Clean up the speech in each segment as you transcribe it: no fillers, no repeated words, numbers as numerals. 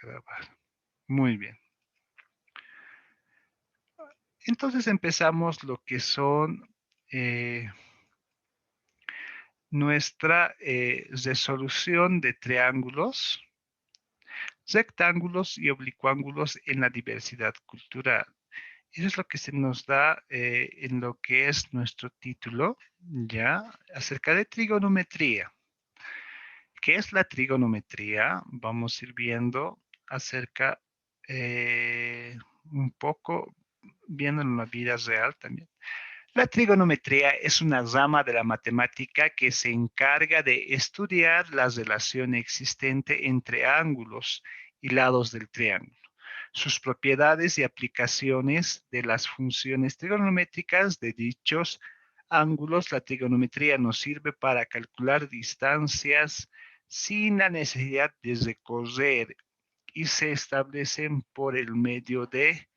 grabar. Muy bien. Entonces empezamos lo que son nuestra resolución de triángulos, rectángulos y oblicuángulos en la diversidad cultural. Eso es lo que se nos da en lo que es nuestro título, ya, acerca de trigonometría. ¿Qué es la trigonometría? Vamos a ir viendo acerca un poco, viendo en la vida real también. La trigonometría es una rama de la matemática que se encarga de estudiar la relación existente entre ángulos y lados del triángulo, sus propiedades y aplicaciones de las funciones trigonométricas de dichos ángulos. La trigonometría nos sirve para calcular distancias sin la necesidad de recorrer y se establecen por el medio de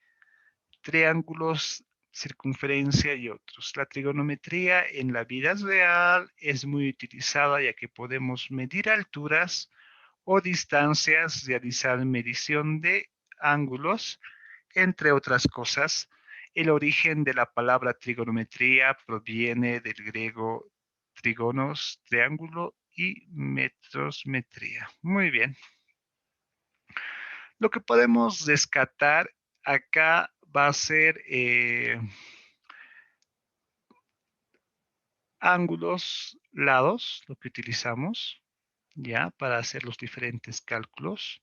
triángulos, circunferencia y otros. La trigonometría en la vida real es muy utilizada ya que podemos medir alturas o distancias, realizar medición de ángulos, entre otras cosas. El origen de la palabra trigonometría proviene del griego trigonos, triángulo, y metros, metría. Muy bien. Lo que podemos rescatar acá va a ser ángulos, lados, lo que utilizamos ya para hacer los diferentes cálculos.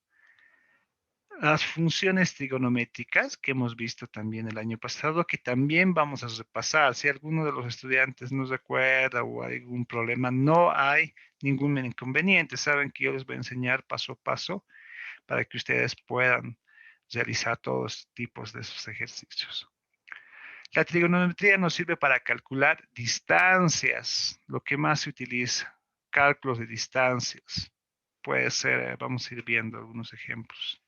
Las funciones trigonométricas que hemos visto también el año pasado, que también vamos a repasar. Si alguno de los estudiantes no recuerda o hay algún problema, no hay ningún inconveniente. Saben que yo les voy a enseñar paso a paso para que ustedes puedan realizar todos tipos de esos ejercicios. La trigonometría nos sirve para calcular distancias, lo que más se utiliza, cálculos de distancias. Puede ser, vamos a ir viendo algunos ejemplos.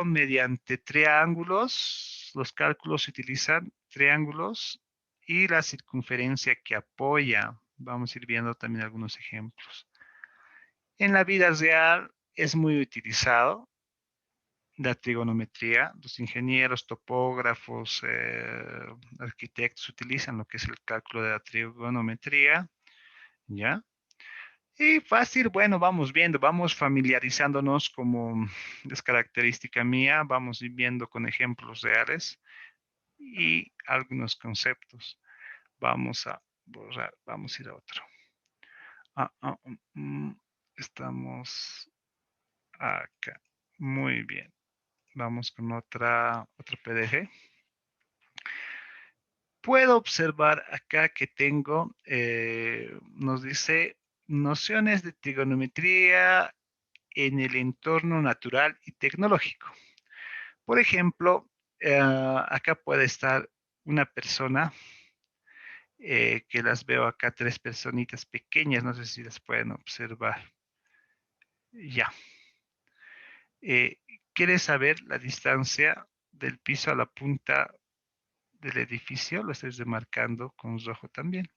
Mediante triángulos, los cálculos se utilizan triángulos y la circunferencia que apoya. Vamos a ir viendo también algunos ejemplos. En la vida real es muy utilizado la trigonometría. Los ingenieros, topógrafos, arquitectos utilizan lo que es el cálculo de la trigonometría, ¿ya? Y fácil, bueno, vamos viendo, vamos familiarizándonos como es característica mía, vamos viendo con ejemplos reales y algunos conceptos. Vamos a borrar, vamos a ir a otro. Ah, ah, estamos acá. Muy bien. Vamos con otro PDF. Puedo observar acá que tengo, nos dice nociones de trigonometría en el entorno natural y tecnológico. Por ejemplo, acá puede estar una persona, que las veo acá, tres personitas pequeñas, no sé si las pueden observar. Ya. Eh, ¿Quiere saber la distancia del piso a la punta del edificio? Lo estoy remarcando con rojo también.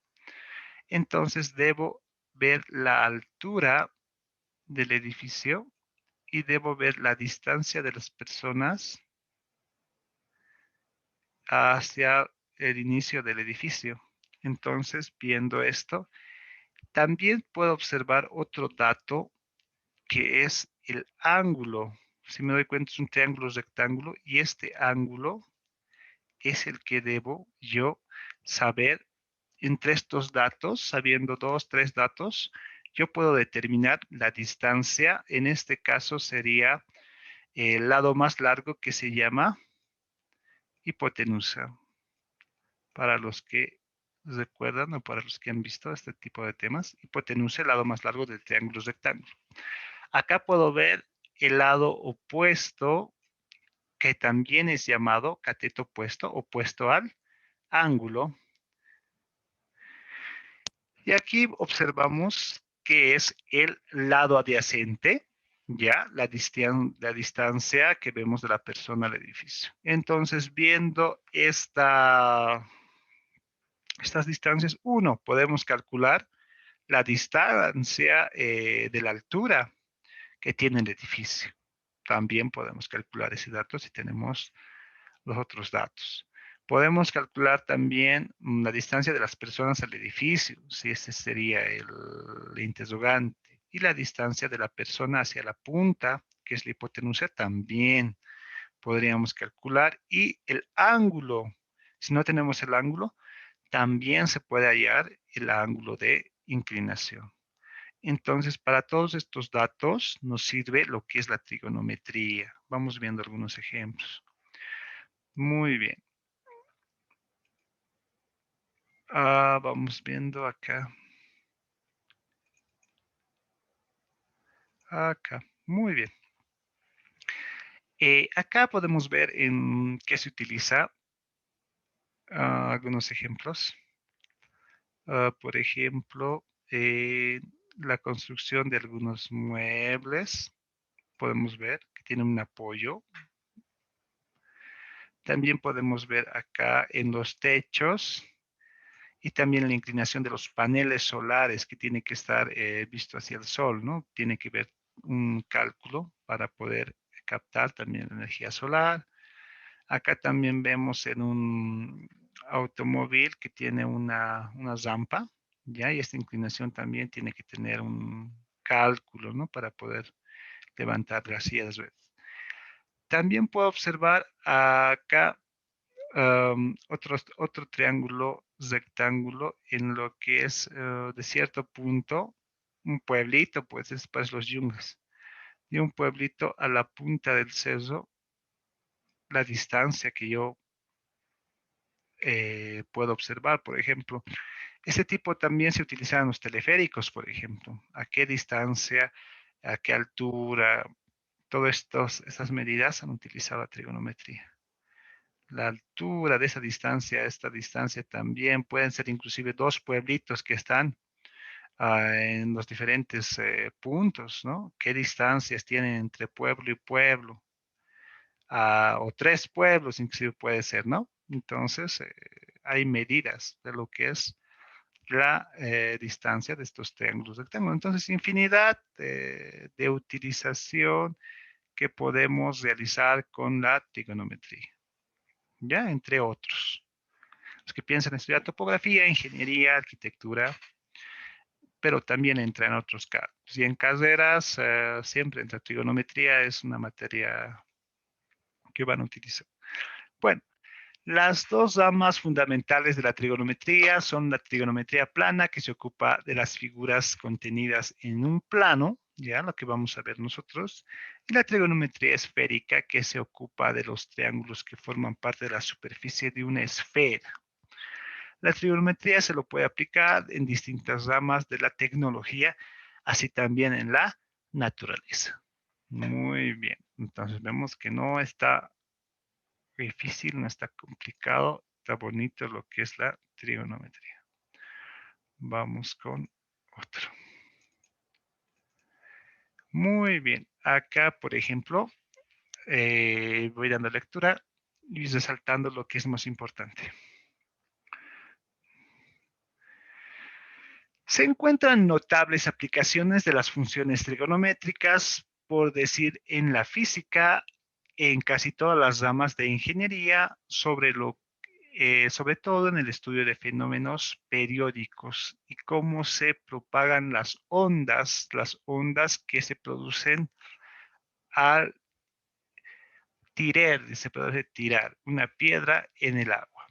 Entonces debo ver la altura del edificio y debo ver la distancia de las personas hacia el inicio del edificio. Entonces, viendo esto, también puedo observar otro dato que es el ángulo. Si me doy cuenta, es un triángulo rectángulo y este ángulo es el que debo yo saber. Entre estos datos, sabiendo dos, tres datos, yo puedo determinar la distancia. En este caso sería el lado más largo, que se llama hipotenusa. Para los que recuerdan o para los que han visto este tipo de temas, hipotenusa, el lado más largo del triángulo rectángulo. Acá puedo ver el lado opuesto, que también es llamado cateto opuesto, opuesto al ángulo. Y aquí observamos que es el lado adyacente, ya, la distancia que vemos de la persona al edificio. Entonces, viendo estas distancias, uno, podemos calcular la distancia de la altura, que tiene el edificio. También podemos calcular ese dato si tenemos los otros datos. Podemos calcular también la distancia de las personas al edificio, si ese sería el interrogante. Y la distancia de la persona hacia la punta, que es la hipotenusa, también podríamos calcular. Y el ángulo, si no tenemos el ángulo, también se puede hallar el ángulo de inclinación. Entonces, para todos estos datos nos sirve lo que es la trigonometría. Vamos viendo algunos ejemplos. Muy bien. Vamos viendo acá. Acá. Muy bien. Acá podemos ver en qué se utiliza algunos ejemplos. Por ejemplo, la construcción de algunos muebles. Podemos ver que tiene un apoyo. También podemos ver acá en los techos y también la inclinación de los paneles solares que tiene que estar visto hacia el sol, ¿no? Tiene que ver un cálculo para poder captar también la energía solar. Acá también vemos en un automóvil que tiene una rampa, ¿ya? Y esta inclinación también tiene que tener un cálculo, ¿no? Para poder levantar las sillas. También puedo observar acá otro triángulo rectángulo en lo que es de cierto punto un pueblito, pues es para los yungas. De un pueblito a la punta del cerro, la distancia que yo puedo observar, por ejemplo. Este tipo también se utiliza en los teleféricos, por ejemplo. ¿A qué distancia, a qué altura? Todas estas medidas han utilizado la trigonometría. La altura de esa distancia, esta distancia también pueden ser inclusive dos pueblitos que están en los diferentes puntos, ¿no? ¿Qué distancias tienen entre pueblo y pueblo? O tres pueblos inclusive puede ser, ¿no? Entonces, hay medidas de lo que es la distancia de estos triángulos rectángulos. Entonces, infinidad de utilización que podemos realizar con la trigonometría, ¿ya? Entre otros. Los que piensan estudiar topografía, ingeniería, arquitectura, pero también entra en otros casos. Y en carreras, siempre entra trigonometría, es una materia que van a utilizar. Bueno, las dos ramas fundamentales de la trigonometría son la trigonometría plana, que se ocupa de las figuras contenidas en un plano, ya lo que vamos a ver nosotros, y la trigonometría esférica, que se ocupa de los triángulos que forman parte de la superficie de una esfera. La trigonometría se lo puede aplicar en distintas ramas de la tecnología, así también en la naturaleza. Muy bien, entonces vemos que no está difícil, no está complicado, está bonito lo que es la trigonometría. Vamos con otro. Muy bien, acá por ejemplo, voy dando lectura y resaltando lo que es más importante. Se encuentran notables aplicaciones de las funciones trigonométricas, por decir, en la física, en casi todas las ramas de ingeniería, sobre todo en el estudio de fenómenos periódicos y cómo se propagan las ondas que se producen al se produce tirar una piedra en el agua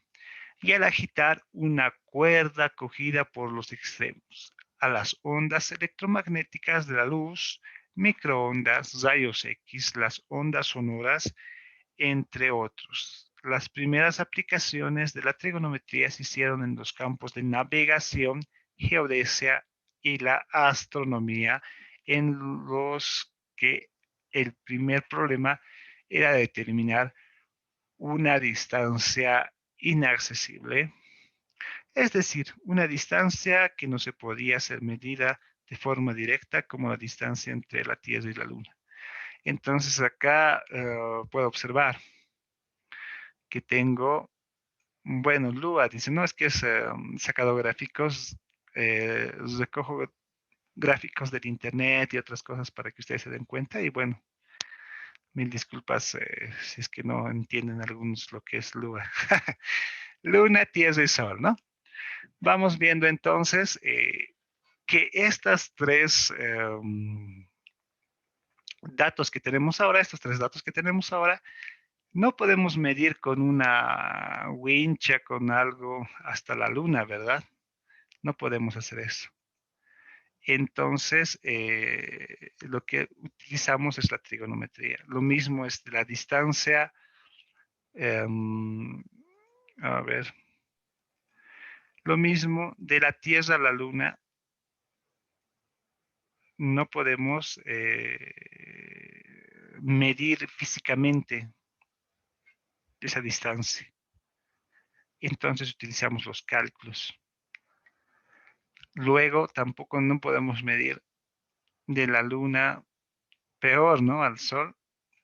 y al agitar una cuerda cogida por los extremos, a las ondas electromagnéticas de la luz, microondas, rayos X, las ondas sonoras, entre otros. Las primeras aplicaciones de la trigonometría se hicieron en los campos de navegación, geodesia y la astronomía, en los que el primer problema era determinar una distancia inaccesible, es decir, una distancia que no se podía ser medida de forma directa como la distancia entre la Tierra y la Luna. Entonces acá puedo observar que tengo, bueno, Lua dice, no, es que es sacado gráficos, recojo gráficos del internet y otras cosas para que ustedes se den cuenta. Y bueno, mil disculpas si es que no entienden algunos lo que es Lua. Luna, Tierra y Sol, ¿no? Vamos viendo entonces que estas tres datos que tenemos ahora, estos tres datos que tenemos ahora, no podemos medir con una wincha, con algo hasta la luna, ¿verdad? No podemos hacer eso. Entonces, lo que utilizamos es la trigonometría. Lo mismo es la distancia, a ver, lo mismo de la Tierra a la Luna, no podemos medir físicamente esa distancia. Entonces utilizamos los cálculos. Luego tampoco no podemos medir de la Luna, peor, ¿no? Al Sol,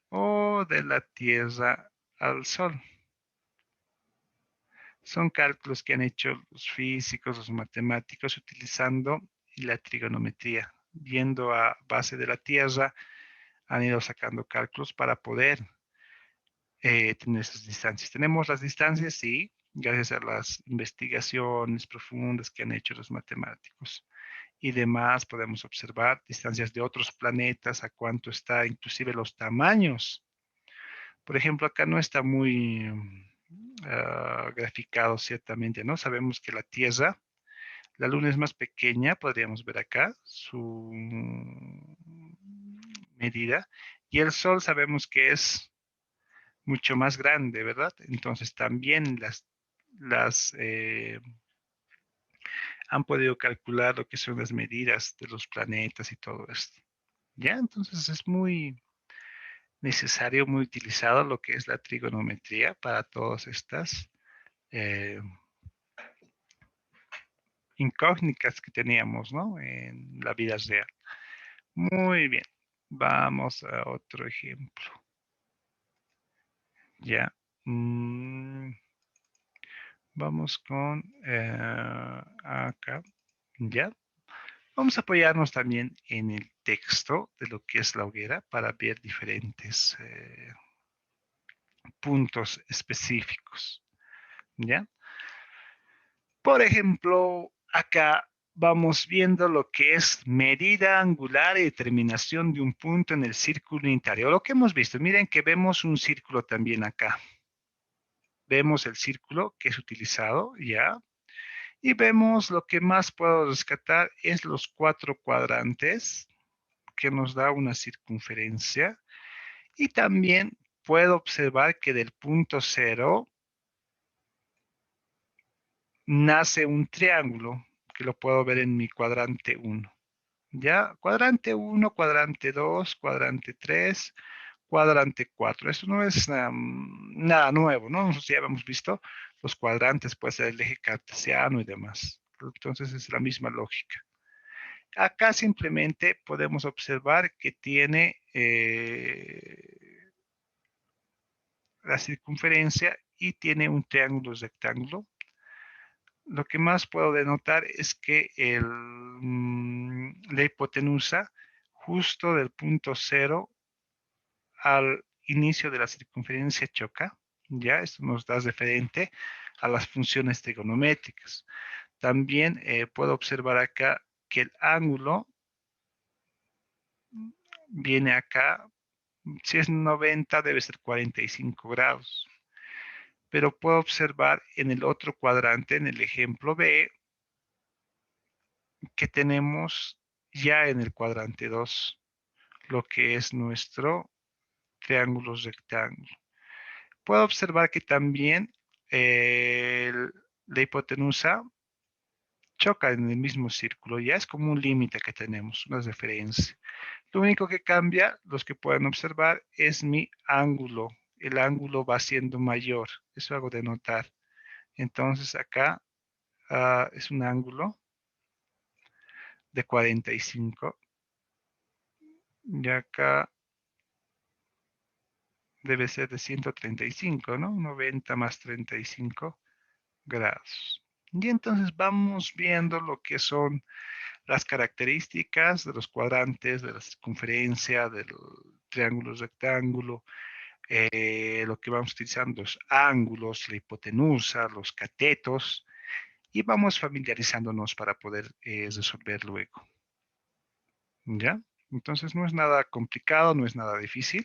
o de la Tierra al Sol. Son cálculos que han hecho los físicos, los matemáticos, utilizando la trigonometría. Viendo a base de la Tierra, han ido sacando cálculos para poder tener esas distancias. Tenemos las distancias, sí, gracias a las investigaciones profundas que han hecho los matemáticos. Y demás podemos observar distancias de otros planetas, a cuánto está, inclusive los tamaños. Por ejemplo, acá no está muy graficado ciertamente, ¿no? Sabemos que la Tierra, la Luna es más pequeña, podríamos ver acá su medida, y el Sol sabemos que es mucho más grande, ¿verdad? Entonces también las han podido calcular lo que son las medidas de los planetas y todo esto. Ya, entonces es muy necesario, muy utilizado lo que es la trigonometría para todas estas eh, incógnitas que teníamos, ¿no? En la vida real. Muy bien, vamos a otro ejemplo. Ya. Vamos con acá. Ya. Vamos a apoyarnos también en el texto de lo que es la hoguera para ver diferentes puntos específicos. ¿Ya? Por ejemplo, acá vamos viendo lo que es medida angular y determinación de un punto en el círculo interior. Lo que hemos visto, miren que vemos un círculo también acá. Vemos el círculo que es utilizado, ¿ya? Y vemos lo que más puedo rescatar es los cuatro cuadrantes que nos da una circunferencia. Y también puedo observar que del punto cero nace un triángulo que lo puedo ver en mi cuadrante 1. ¿Ya? Cuadrante 1, cuadrante 2, cuadrante 3, cuadrante 4. Eso no es nada nuevo, ¿no? Nosotros ya hemos visto los cuadrantes, puede ser el eje cartesiano y demás. Entonces es la misma lógica. Acá simplemente podemos observar que tiene la circunferencia y tiene un triángulo rectángulo. Lo que más puedo denotar es que la hipotenusa, justo del punto cero al inicio de la circunferencia choca, ¿ya? Esto nos da referente a las funciones trigonométricas. También puedo observar acá que el ángulo viene acá, si es 90 debe ser 45 grados. Pero puedo observar en el otro cuadrante, en el ejemplo B, que tenemos ya en el cuadrante 2 lo que es nuestro triángulo rectángulo. Puedo observar que también la hipotenusa choca en el mismo círculo, ya es como un límite que tenemos, una referencia. Lo único que cambia, los que pueden observar, es mi ángulo. El ángulo va siendo mayor, eso hago de notar. Entonces acá es un ángulo de 45 y acá debe ser de 135, ¿no? 90 más 35 grados. Y entonces vamos viendo lo que son las características de los cuadrantes, de la circunferencia, del triángulo rectángulo, lo que vamos utilizando, los ángulos, la hipotenusa, los catetos, y vamos familiarizándonos para poder resolver luego. ¿Ya? Entonces no es nada complicado, no es nada difícil.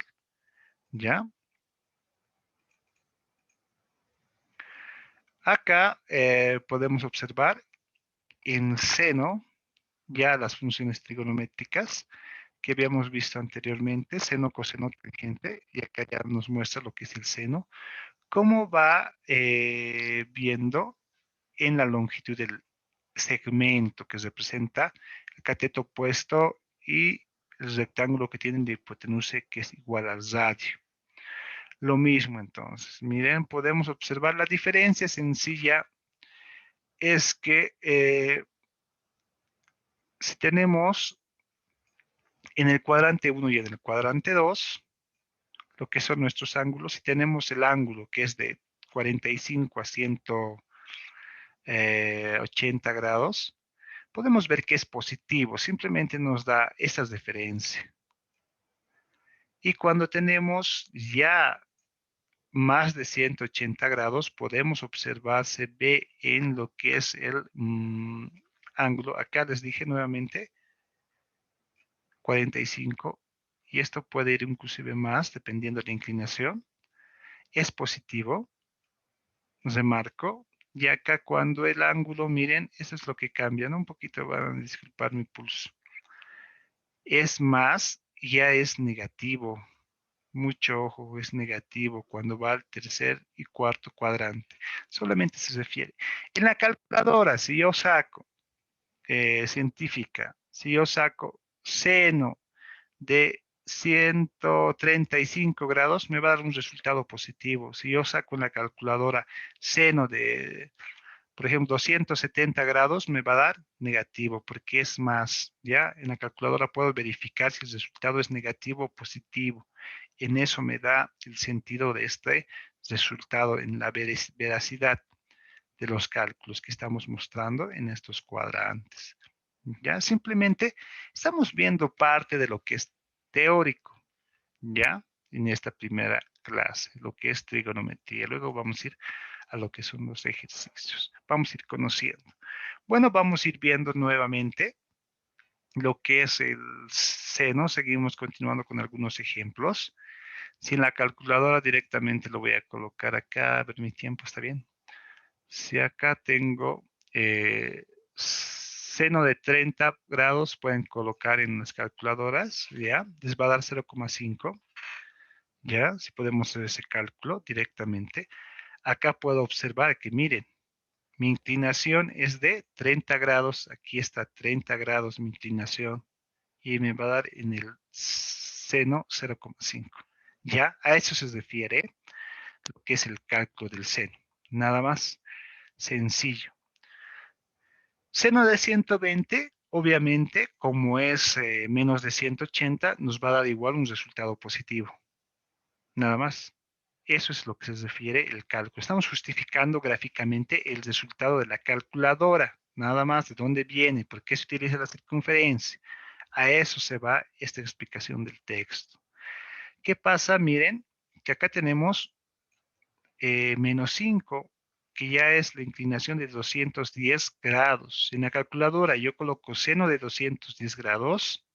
¿Ya? Acá podemos observar en seno ya las funciones trigonométricas que habíamos visto anteriormente, seno, coseno, tangente, y acá ya nos muestra lo que es el seno, cómo va viendo en la longitud del segmento que representa el cateto opuesto y el rectángulo que tienen de hipotenusa que es igual al radio. Lo mismo entonces, miren, podemos observar la diferencia sencilla es que si tenemos en el cuadrante 1 y en el cuadrante 2, lo que son nuestros ángulos, si tenemos el ángulo que es de 45 a 180 grados, podemos ver que es positivo, simplemente nos da esa diferencia. Y cuando tenemos ya más de 180 grados, podemos observar, se ve en lo que es el ángulo. Acá les dije nuevamente 45 y esto puede ir inclusive más dependiendo de la inclinación. Es positivo, remarco. Y acá cuando el ángulo, miren, eso es lo que cambia, ¿no? Un poquito, van a disculpar mi pulso. Es más, ya es negativo. Mucho ojo, es negativo cuando va al tercer y cuarto cuadrante. Solamente se refiere. En la calculadora, si yo saco científica, si yo saco seno de 135 grados, me va a dar un resultado positivo. Si yo saco en la calculadora seno de, por ejemplo, 270 grados, me va a dar negativo, porque es más, ¿ya? En la calculadora puedo verificar si el resultado es negativo o positivo. En eso me da el sentido de este resultado, en la veracidad de los cálculos que estamos mostrando en estos cuadrantes. ¿Ya? Simplemente estamos viendo parte de lo que es teórico, ¿ya? En esta primera clase, lo que es trigonometría. Luego vamos a ir a lo que son los ejercicios. Vamos a ir conociendo. Bueno, vamos a ir viendo nuevamente lo que es el seno. Seguimos continuando con algunos ejemplos. Si en la calculadora directamente lo voy a colocar acá, a ver mi tiempo, ¿está bien? Si acá tengo seno de 30 grados, pueden colocar en las calculadoras, ¿ya? Les va a dar 0,5, ¿ya? Si podemos hacer ese cálculo directamente. Acá puedo observar que, miren, mi inclinación es de 30 grados, aquí está 30 grados mi inclinación, y me va a dar en el seno 0,5. ¿Ya? A eso se refiere lo que es el cálculo del seno. Nada más sencillo. Seno de 120, obviamente, como es menos de 180, nos va a dar igual un resultado positivo. Nada más. Eso es lo que se refiere el cálculo. Estamos justificando gráficamente el resultado de la calculadora. Nada más de dónde viene, por qué se utiliza la circunferencia. A eso se va esta explicación del texto. ¿Qué pasa? Miren, que acá tenemos menos 5, que ya es la inclinación de 210 grados. En la calculadora yo coloco seno de 210 grados,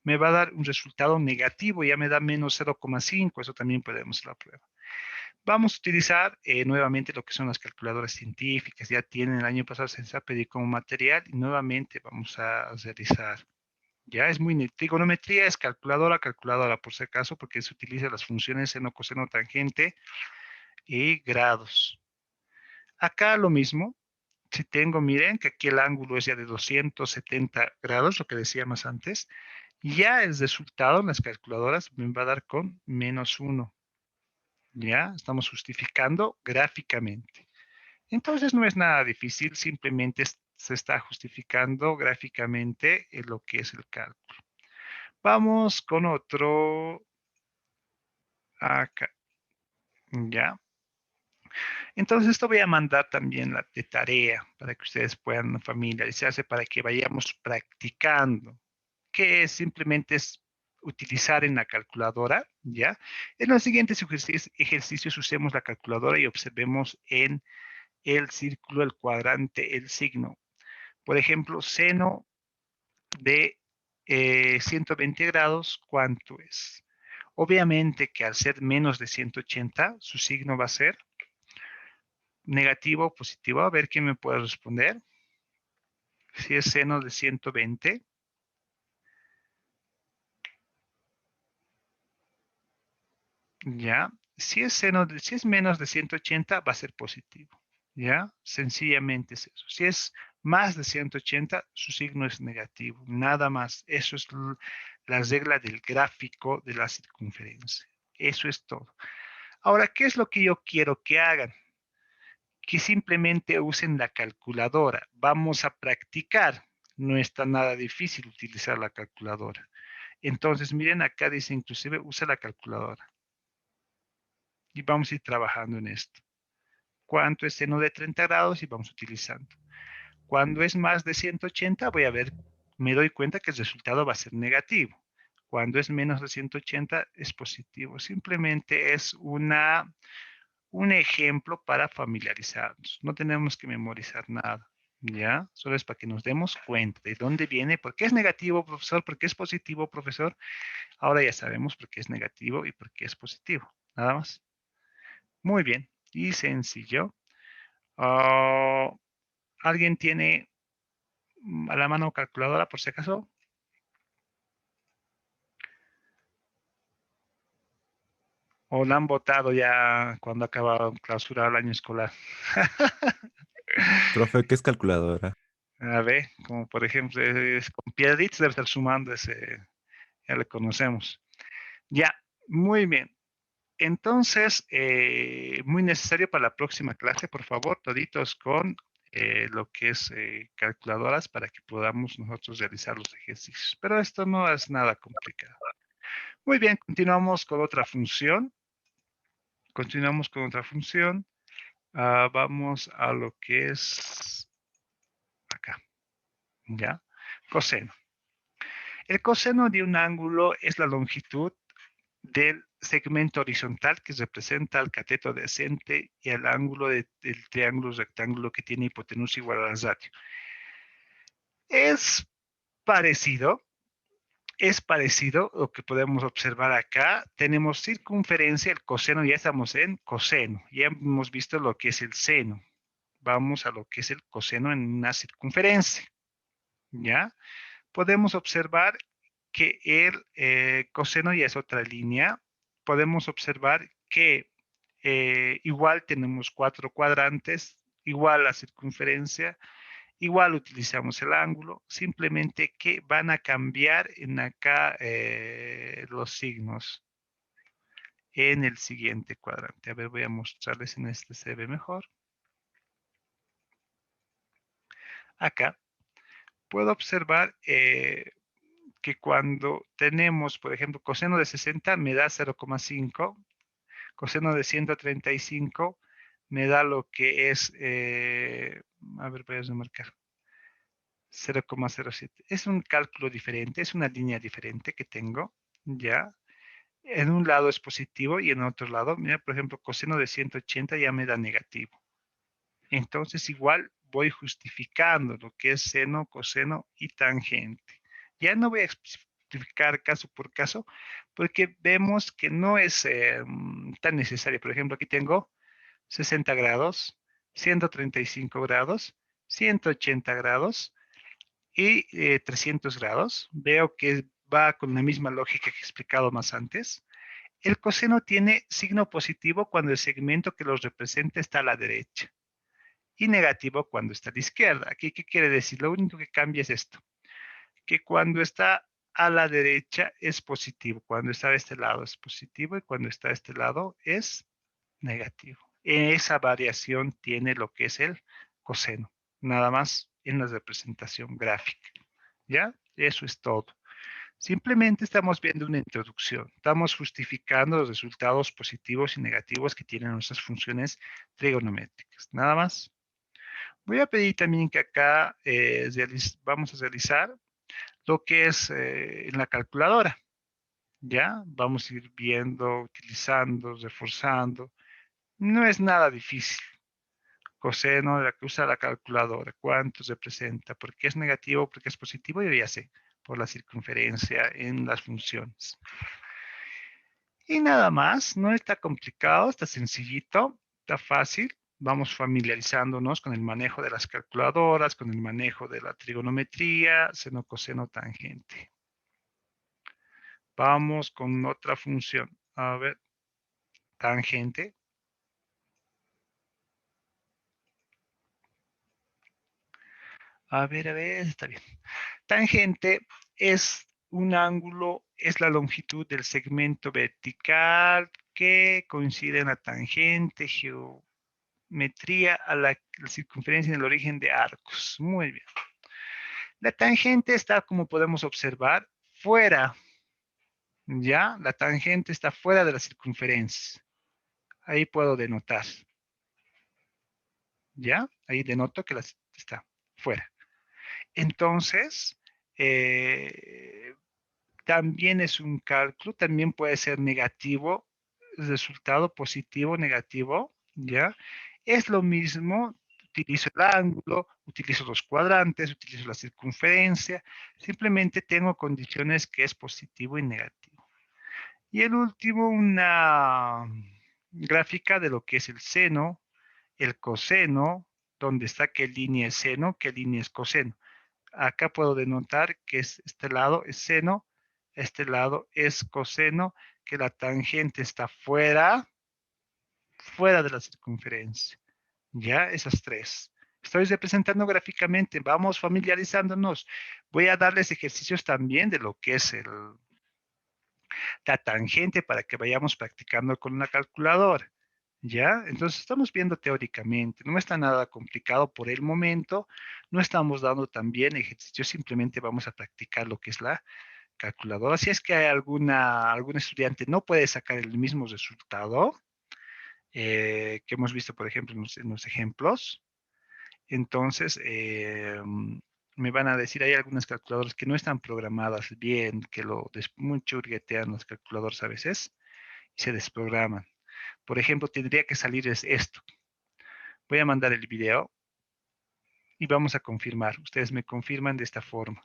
me va a dar un resultado negativo, ya me da menos 0,5, eso también podemos hacer la prueba. Vamos a utilizar nuevamente lo que son las calculadoras científicas, ya tienen el año pasado se les ha pedido como material y nuevamente vamos a realizar. Ya es muy, trigonometría es calculadora, calculadora por si acaso, porque se utiliza las funciones seno, coseno, tangente y grados. Acá lo mismo, si tengo, miren que aquí el ángulo es ya de 270 grados, lo que decíamos antes, ya el resultado en las calculadoras me va a dar con menos 1. Ya estamos justificando gráficamente. Entonces no es nada difícil, simplemente se está justificando gráficamente lo que es el cálculo. Vamos con otro acá. Ya. Entonces, esto voy a mandar también de tarea para que ustedes puedan familiarizarse, para que vayamos practicando, que simplemente es utilizar en la calculadora, ¿ya? En los siguientes ejercicios usemos la calculadora y observemos en el círculo, el cuadrante, el signo. Por ejemplo, seno de 120 grados, ¿cuánto es? Obviamente que al ser menos de 180, su signo va a ser negativo o positivo. A ver quién me puede responder. Si es seno de 120, ya. Si es menos de 180, va a ser positivo. ¿Ya? Sencillamente es eso. Si es más de 180, su signo es negativo. Nada más. Eso es la regla del gráfico de la circunferencia. Eso es todo. Ahora, ¿qué es lo que yo quiero que hagan? Que simplemente usen la calculadora. Vamos a practicar. No está nada difícil utilizar la calculadora. Entonces, miren, acá dice inclusive usa la calculadora. Y vamos a ir trabajando en esto. ¿Cuánto es seno de 30 grados? Y vamos utilizando. Cuando es más de 180, voy a ver, me doy cuenta que el resultado va a ser negativo. Cuando es menos de 180, es positivo. Simplemente es un ejemplo para familiarizarnos. No tenemos que memorizar nada, ¿ya? Solo es para que nos demos cuenta de dónde viene, por qué es negativo, profesor, por qué es positivo, profesor. Ahora ya sabemos por qué es negativo y por qué es positivo. Nada más. Muy bien y sencillo. Ah, ¿alguien tiene a la mano calculadora por si acaso? ¿O la han votado ya cuando acaba clausura el año escolar? Profe, ¿qué es calculadora? A ver, como por ejemplo, con piedritas debe estar sumando ese, ya le conocemos. Ya, muy bien. Entonces, muy necesario para la próxima clase, por favor, toditos con lo que es calculadoras para que podamos nosotros realizar los ejercicios. Pero esto no es nada complicado. Muy bien, continuamos con otra función. Continuamos con otra función. Vamos a lo que es acá, ¿ya? Coseno. El coseno de un ángulo es la longitud del segmento horizontal que representa al cateto adyacente y al ángulo del triángulo rectángulo que tiene hipotenusa igual a la radio. Es parecido, es parecido lo que podemos observar acá. Tenemos circunferencia, el coseno, ya estamos en coseno, ya hemos visto lo que es el seno. Vamos a lo que es el coseno en una circunferencia, ¿ya? Podemos observar que el coseno ya es otra línea. Podemos observar que igual tenemos 4 cuadrantes, igual la circunferencia, igual utilizamos el ángulo, simplemente que van a cambiar en acá los signos en el siguiente cuadrante. A ver, voy a mostrarles en este, se ve mejor. Acá puedo observar que cuando tenemos, por ejemplo, coseno de 60 me da 0,5, coseno de 135 me da lo que es, a ver, voy a remarcar, 0,07. Es un cálculo diferente, es una línea diferente que tengo, ¿ya? En un lado es positivo y en otro lado, mira, por ejemplo, coseno de 180 ya me da negativo. Entonces igual voy justificando lo que es seno, coseno y tangente. Ya no voy a explicar caso por caso porque vemos que no es tan necesario. Por ejemplo, aquí tengo 60 grados, 135 grados, 180 grados y 300 grados. Veo que va con la misma lógica que he explicado más antes. El coseno tiene signo positivo cuando el segmento que los representa está a la derecha y negativo cuando está a la izquierda. Aquí, ¿qué quiere decir? Lo único que cambia es esto, que cuando está a la derecha es positivo, cuando está de este lado es positivo y cuando está de este lado es negativo. Esa variación tiene lo que es el coseno, nada más en la representación gráfica. ¿Ya? Eso es todo. Simplemente estamos viendo una introducción. Estamos justificando los resultados positivos y negativos que tienen nuestras funciones trigonométricas. Nada más. Voy a pedir también que acá vamos a realizar lo que es en la calculadora. ¿Ya? Vamos a ir viendo, utilizando, reforzando. No es nada difícil. Coseno de la que usa la calculadora. ¿Cuánto representa? ¿Por qué es negativo? ¿Por qué es positivo? Yo ya sé. Por la circunferencia en las funciones. Y nada más. No está complicado. Está sencillito. Está fácil. Vamos familiarizándonos con el manejo de las calculadoras, con el manejo de la trigonometría, seno, coseno, tangente. Vamos con otra función. A ver, tangente. A ver, está bien. Tangente es un ángulo, es la longitud del segmento vertical que coincide en la tangente, geometría a la circunferencia en el origen de arcos. Muy bien. La tangente está, como podemos observar, fuera, ¿ya? La tangente está fuera de la circunferencia. Ahí puedo denotar, ¿ya? Ahí denoto que está fuera. Entonces, eh, también es un cálculo, también puede ser negativo, resultado positivo, negativo, ¿ya? Es lo mismo, utilizo el ángulo, utilizo los cuadrantes, utilizo la circunferencia, simplemente tengo condiciones que es positivo y negativo. Y el último, una gráfica de lo que es el seno, el coseno, donde está qué línea es seno, qué línea es coseno. Acá puedo denotar que este lado es seno, este lado es coseno, que la tangente está fuera de la circunferencia. Ya, esas tres. Estoy representando gráficamente, vamos familiarizándonos. Voy a darles ejercicios también de lo que es la tangente para que vayamos practicando con una calculadora. ¿Ya? Entonces estamos viendo teóricamente, no está nada complicado por el momento, no estamos dando también ejercicios, simplemente vamos a practicar lo que es la calculadora. Si es que hay algún estudiante no puede sacar el mismo resultado que hemos visto, por ejemplo, en los ejemplos, entonces me van a decir, hay algunas calculadoras que no están programadas bien, que mucho hurguetean los calculadores a veces y se desprograman. Por ejemplo, tendría que salir esto. Voy a mandar el video y vamos a confirmar. Ustedes me confirman de esta forma.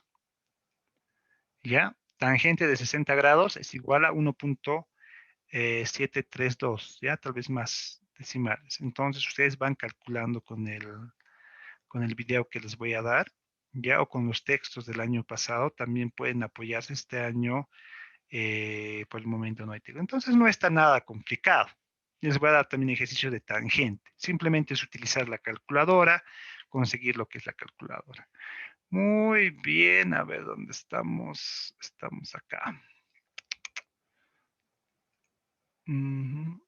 ¿Ya? Tangente de 60 grados es igual a 1.732, ¿ya? Tal vez más decimales. Entonces, ustedes van calculando con el video que les voy a dar, ¿ya? O con los textos del año pasado. También pueden apoyarse este año. Por el momento no hay texto. Entonces, no está nada complicado. Les voy a dar también ejercicio de tangente. Simplemente es utilizar la calculadora, conseguir lo que es la calculadora. Muy bien, a ver dónde estamos. Estamos acá. Ujú.